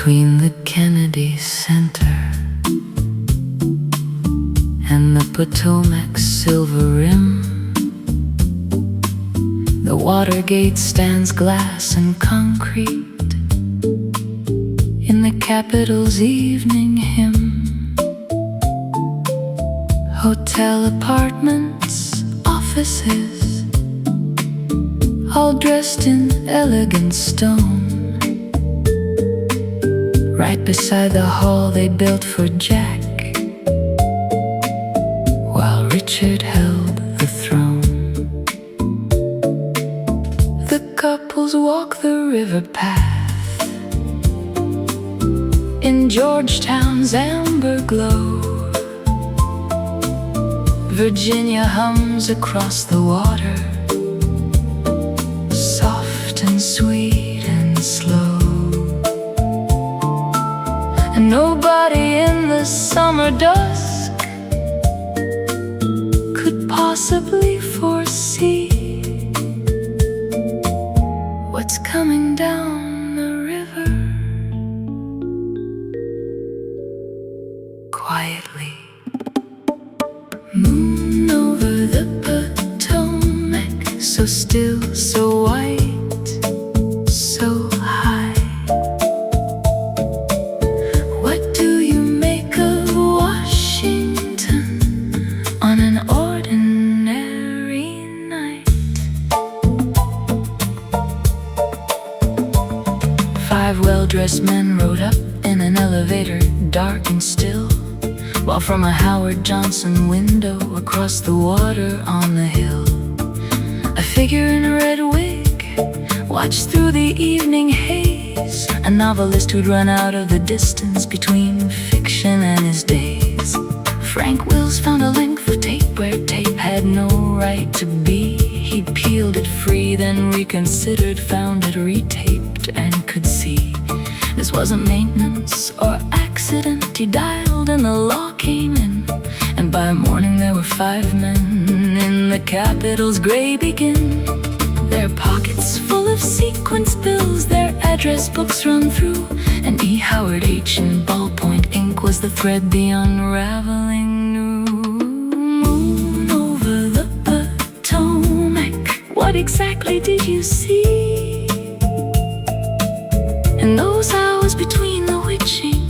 between the Kennedy Center and the Potomac silver rim. The Watergate stands glass and concrete in the Capitol's evening hymn. Hotel apartments, offices, all dressed in elegant stone. Right beside the hall they built for Jack, while Richard held the throne. The couples walk the river path in Georgetown's amber glow. Virginia hums across the water, soft and sweet and slow. And nobody in the summer dusk could possibly foresee what's coming down the river quietly. Moon over the Potomac, so still, so white, so high. What do you make of Washington on an ordinary night? 5 well-dressed men rode up in an elevator, dark and still, while from a Howard Johnson window across the water on the hill, a figure in a red wig watched through the evening haze, a novelist who'd run out of the distance between fiction and his days. Frank Wills found a length of tape where tape had no right to be. He peeled it free, then reconsidered, found it retaped, and could see this wasn't maintenance or accident. He dialed and the law came in, and by morning there were 5 men in the Capitol's gray beacon, their pockets full of sequence bills, their address books run through, and E. Howard H. in ballpoint ink was the thread the unraveling knew. Moon over the Potomac, what exactly did you see in those hours between the witching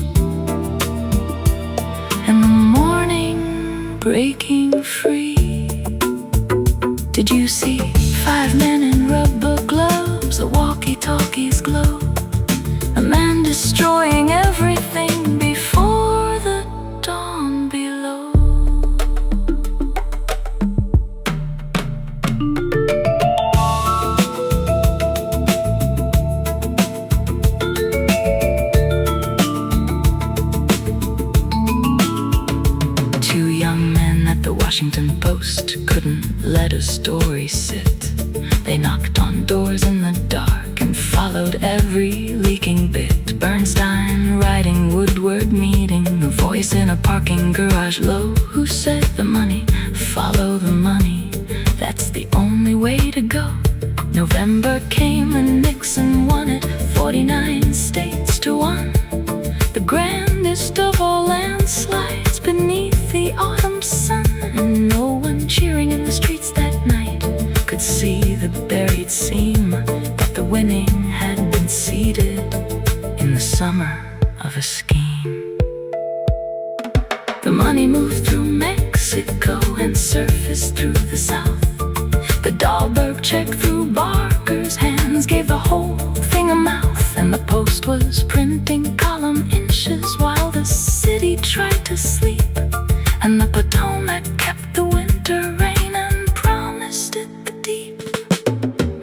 and the morning breaking free? Did you see 5 men in rubber gloves, the walkie-talkies glow, a man destroying everything before the dawn below? Two young men at the Washington Post couldn't let a story sit. They knocked on doors in the dark and followed every leaking bit. Bernstein writing, Woodward meeting, a voice in a parking garage low, who said the money, follow the money, that's the only way to go. November came and Nixon won it, 49 states to 1, the grandest of all landslides beneath the autumn sun. And no one cheering in the streets that night could see the buried seam that the winning had been seeded in the summer of a scheme. The money moved through Mexico and surfaced through the South. The Dahlberg check through Barker's hands gave the whole thing a mouth, and the Post was printing column inches while the city tried to sleep, and the Potomac kept the winter rain and promised it the deep.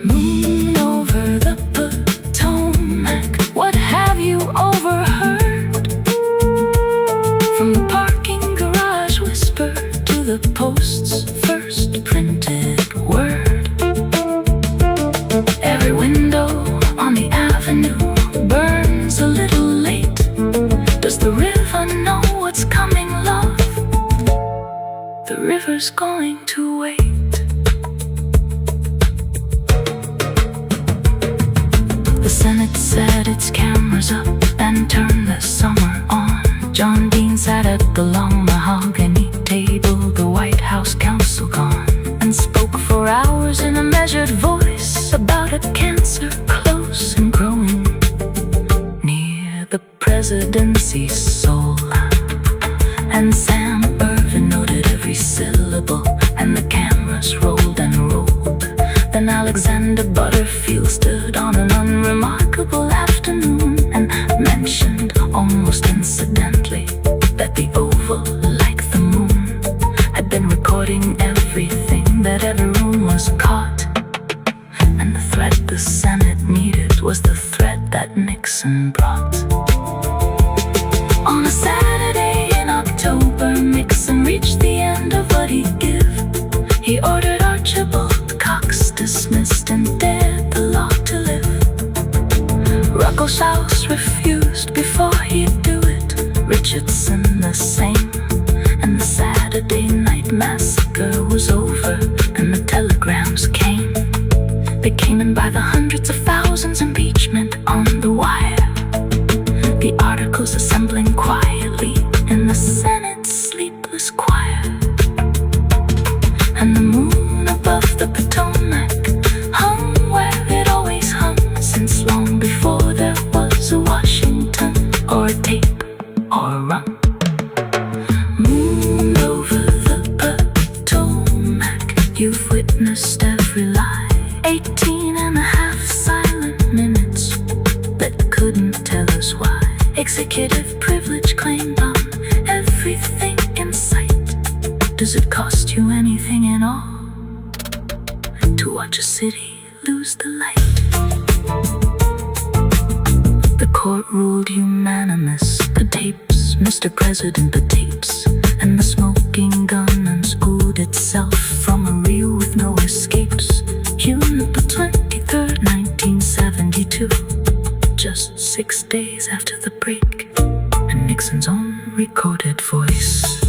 Moon over the Potomac, what have you overheard? From the parking garage whisper to the Post's first printed word. Every window on the avenue burns a little late. Does the river know what's coming, love? The river's going to wait. The Senate said its cameras up and turn the summer on. John Dean sat at the long mahogany table, the White House counsel gone, and spoke for hours in a measured voice about a cancer close and growing near the presidency's soul. And Sam Irvin noted every syllable, and the cameras rolled and rolled. Then Alexander Butterfield stood on an unremarkable afternoon and mentioned, almost incidentally, that the Oval, like the moon, had been recording everything that every room was caught. And the threat the Senate needed was the threat that Nixon brought. On a Saturday in October, Nixon reached the end of what he'd give. He ordered Archibald Cox dismissed and dared the law to live. Ruckelshaus refused before he'd do it, Richardson the same. And the Saturday night massacre was over, and the telegrams came. They came in by the hundreds of thousands, impeachment on the wire. The articles assembling quietly in the Senate's sleepless choir. And the moon above the Potomac hung where it always hung, since long before there was a Washington or a tape or a rum. Moon over the Potomac, you've witnessed every lie. 18 and a half silent minutes that couldn't tell us why. Executive privilege claimed on everything in sight. Does it cost you anything at all to watch a city lose the light? The court ruled unanimous. The tapes, Mr. President, the tapes. And the smoking gun unscrewed itself from a reel with no escapes. June the 23rd, 1972. Just 6 days after the break, and Nixon's own recorded voice.